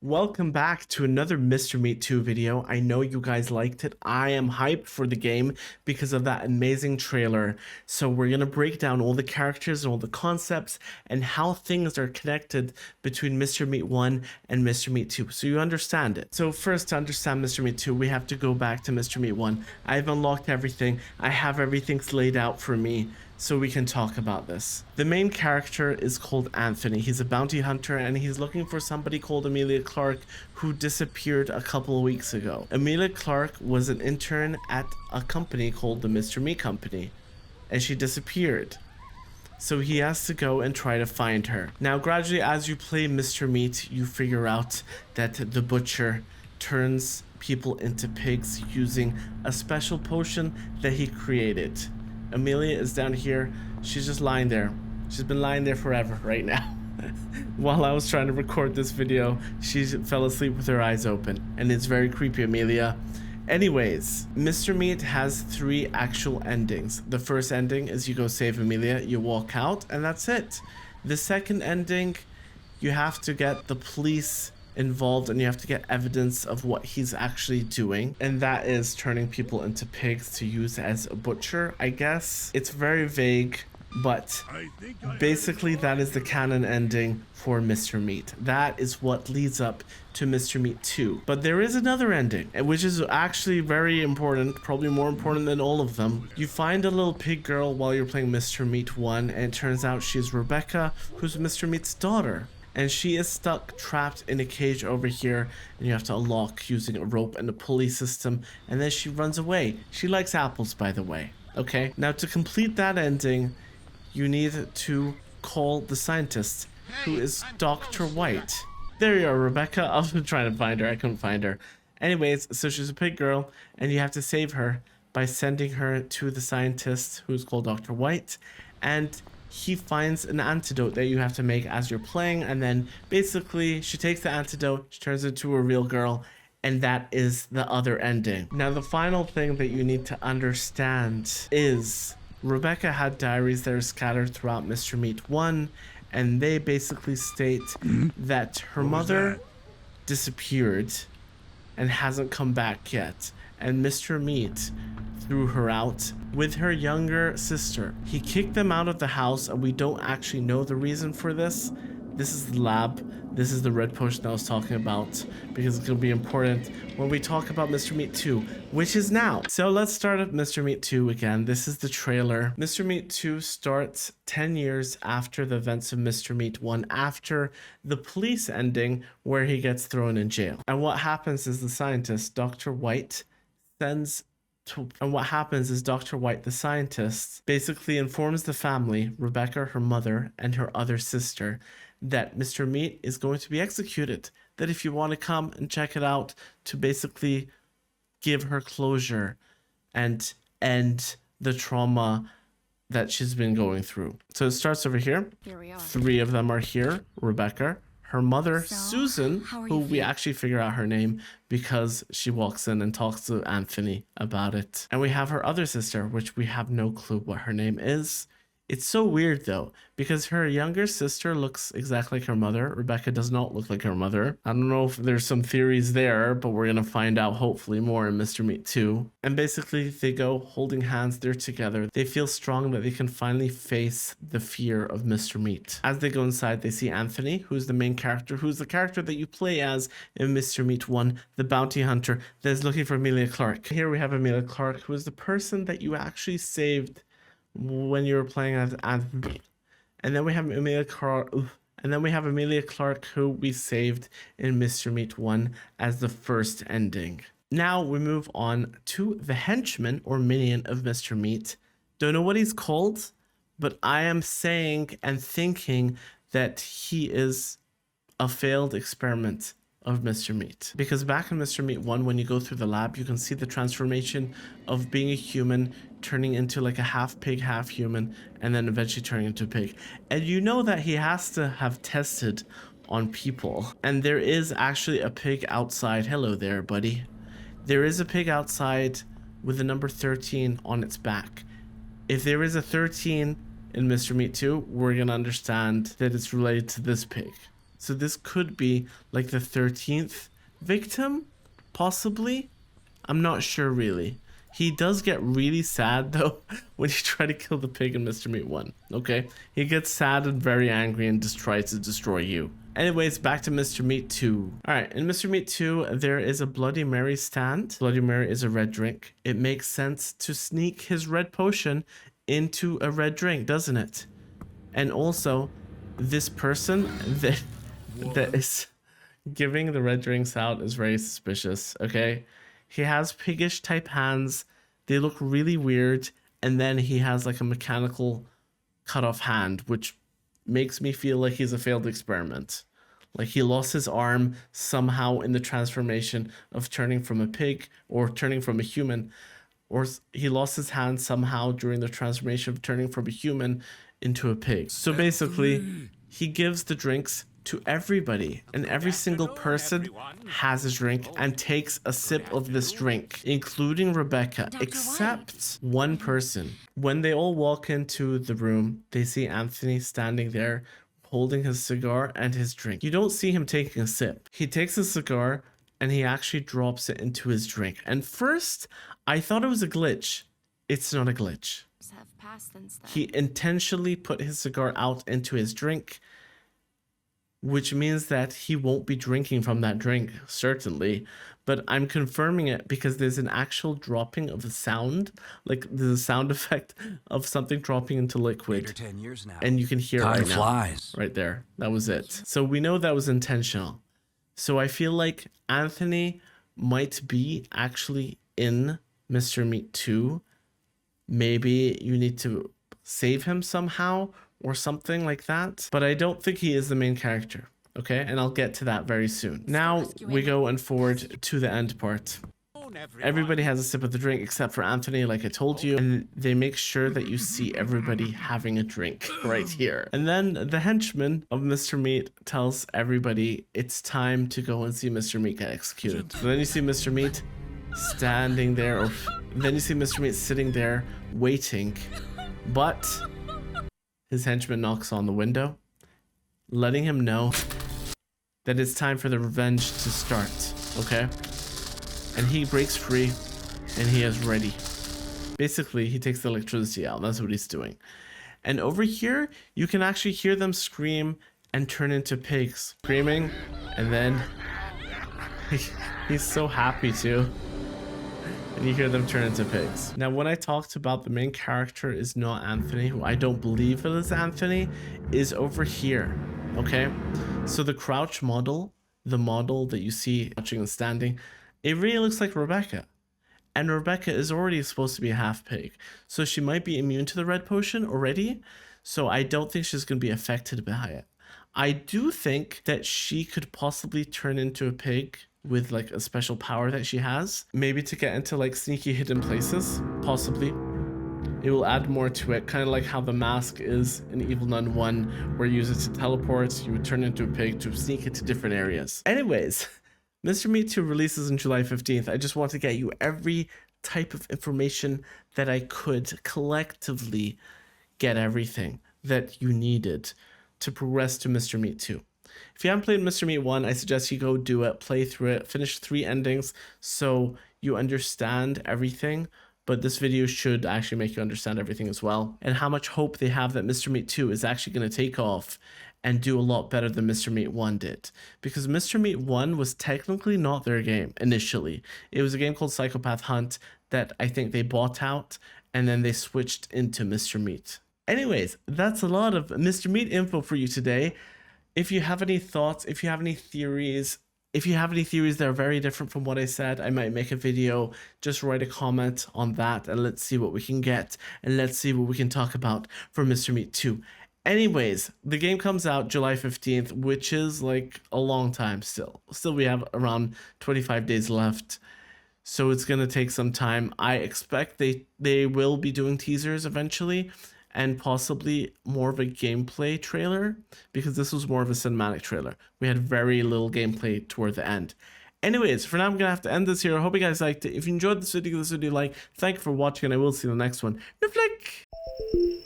Welcome back to another Mr. Meat 2 video. I know you guys liked it. I am hyped for the game because of that amazing trailer. So we're going to break down all the characters and all the concepts and how things are connected between Mr. Meat 1 and Mr. Meat 2 so you understand it. So first, to understand Mr. Meat 2, we have to go back to Mr. Meat 1. I've unlocked everything. I have everything laid out for me, so we can talk about this. The main character is called Anthony. He's a bounty hunter and he's looking for somebody called Amelia Clark who disappeared a couple of weeks ago. Amelia Clark was an intern at a company called the Mr. Meat Company and she disappeared. So he has to go and try to find her. Now gradually as you play Mr. Meat, you figure out that the butcher turns people into pigs using a special potion that he created. Amelia is down here. She's just lying there. She's been lying there forever right now. While I was trying to record this video, she fell asleep with her eyes open. And it's very creepy, Amelia. Anyways, Mr. Meat has 3 actual endings. The first ending is you go save Amelia, you walk out, and that's it. The second ending, you have to get the police involved and you have to get evidence of what he's actually doing, and that is turning people into pigs to use as a butcher, I guess. It's very vague, but basically that is the canon ending for Mr. Meat. That is what leads up to Mr. Meat 2. But there is another ending, which is actually very important, probably more important than all of them. You find a little pig girl while you're playing Mr. Meat 1, and it turns out she's Rebecca, who's Mr. Meat's daughter. And she is stuck, trapped in a cage over here, and you have to unlock using a rope and a pulley system, and then she runs away. She likes apples, by the way. Okay, now to complete that ending, you need to call the scientist, who is Dr. White. There you are, Rebecca. I was trying to find her. I couldn't find her. Anyways, so she's a pig girl, and you have to save her by sending her to the scientist, who's called Dr. White, and he finds an antidote that you have to make as you're playing, and then basically she takes the antidote, she turns into a real girl, and that is the other ending. Now the final thing that you need to understand is Rebecca had diaries that are scattered throughout Mr. Meat 1, and they basically state that her mother disappeared and hasn't come back yet, and Mr. Meat threw her out with her younger sister. He kicked them out of the house, and we don't actually know the reason for this. This is the lab. This is the red potion I was talking about, because it's going to be important when we talk about Mr. Meat 2, which is now. So let's start at Mr. Meat 2 again. This is the trailer. Mr. Meat 2 starts 10 years after the events of Mr. Meat 1, after the police ending where he gets thrown in jail. And what happens is the scientist, Dr. White, Dr. White, the scientist, basically informs the family, Rebecca, her mother, and her other sister, that Mr. Meat is going to be executed. That if you want to come and check it out, to basically give her closure and end the trauma that she's been going through. So it starts over here. Here we are. 3 of them are here. Rebecca, her mother, Susan, who we actually figure out her name because she walks in and talks to Anthony about it. And we have her other sister, which we have no clue what her name is. It's so weird though, because her younger sister looks exactly like her mother. Rebecca does not look like her mother. I don't know if there's some theories there, but we're gonna find out hopefully more in Mr. Meat 2. And basically they go holding hands, they're together. They feel strong that they can finally face the fear of Mr. Meat. As they go inside, they see Anthony, who's the main character, who's the character that you play as in Mr. Meat 1, the bounty hunter that is looking for Amelia Clark. Here we have Amelia Clark, who is the person that you actually saved when you were playing as Anthony. And then we have Amelia Clark, who we saved in Mr. Meat 1 as the first ending. Now we move on to the henchman or minion of Mr. Meat. Don't know what he's called, but I am saying and thinking that he is a failed experiment of Mr. Meat. Because back in Mr. Meat 1, when you go through the lab, you can see the transformation of being a human, turning into like a half pig, half human, and then eventually turning into a pig. And you know that he has to have tested on people. And there is actually a pig outside. Hello there, buddy. There is a pig outside with the number 13 on its back. If there is a 13 in Mr. Meat 2, we're gonna understand that it's related to this pig. So this could be like the 13th victim, possibly. I'm not sure really. He does get really sad though when you try to kill the pig in Mr. Meat 1, okay? He gets sad and very angry and just tries to destroy you. Anyways, back to Mr. Meat 2. Alright, in Mr. Meat 2, there is a Bloody Mary stand. Bloody Mary is a red drink. It makes sense to sneak his red potion into a red drink, doesn't it? And also, this person that is giving the red drinks out is very suspicious, okay? He has piggish type hands. They look really weird. And then he has like a mechanical cut off hand, which makes me feel like he's a failed experiment. Like he lost his arm somehow in the transformation of turning from a pig or turning from a human. Or he lost his hand somehow during the transformation of turning from a human into a pig. So basically, he gives the drinks to everybody, and every single person has a drink and takes a sip of this drink, including Rebecca, except one person. When they all walk into the room, they see Anthony standing there holding his cigar and his drink. You don't see him taking a sip. He takes a cigar and he actually drops it into his drink. And first, I thought it was a glitch. It's not a glitch. He intentionally put his cigar out into his drink, which means that he won't be drinking from that drink, certainly. But I'm confirming it because there's an actual dropping of a sound, like there's a sound effect of something dropping into liquid. 10 years now. And you can hear it right flies. now. Right there. That was it. So we know that was intentional. So I feel like Anthony might be actually in Mr. Meat 2. Maybe you need to save him somehow or something like that. But I don't think he is the main character, okay? And I'll get to that very soon. Now we go and forward to the end part. Everybody has a sip of the drink except for Anthony, like I told you. And they make sure that you see everybody having a drink right here. And then the henchman of Mr. Meat tells everybody it's time to go and see Mr. Meat get executed. So then you see Mr. Meat standing there, or then you see Mr. Meat sitting there waiting. But his henchman knocks on the window, letting him know that it's time for the revenge to start, okay? And he breaks free, and he is ready. Basically, he takes the electricity out. That's what he's doing. And over here, you can actually hear them scream and turn into pigs. Screaming, and then he's so happy too. And you hear them turn into pigs. Now, when I talked about the main character is not Anthony, who I don't believe it is Anthony, is over here, okay? So the crouch model, the model that you see crouching and standing, it really looks like Rebecca. And Rebecca is already supposed to be a half pig. So she might be immune to the red potion already. So I don't think she's going to be affected by it. I do think that she could possibly turn into a pig with like a special power that she has, maybe to get into like sneaky hidden places, possibly. It will add more to it, kind of like how the mask is in Evil Nun 1, where you use it to teleport, you would turn into a pig to sneak into different areas. Anyways, Mr. Meat 2 releases on July 15th. I just want to get you every type of information that I could, collectively get everything that you needed to progress to Mr. Meat 2. If you haven't played Mr. Meat 1, I suggest you go do it, play through it, finish 3 endings so you understand everything. But this video should actually make you understand everything as well, and how much hope they have that Mr. Meat 2 is actually going to take off and do a lot better than Mr. Meat 1 did. Because Mr. Meat 1 was technically not their game initially. It was a game called Psychopath Hunt that I think they bought out, and then they switched into Mr. Meat. Anyways, that's a lot of Mr. Meat info for you today. If you have any thoughts, if you have any theories, that are very different from what I said, I might make a video. Just write a comment on that and let's see what we can get. And let's see what we can talk about for Mr. Meat 2. Anyways, the game comes out July 15th, which is like a long time still. Still, we have around 25 days left. So it's going to take some time. I expect they will be doing teasers eventually, and possibly more of a gameplay trailer, because this was more of a cinematic trailer. We had very little gameplay toward the end. Anyways, for now, I'm going to have to end this here. I hope you guys liked it. If you enjoyed this video, give this video a like. Thank you for watching, and I will see you in the next one. Niflick!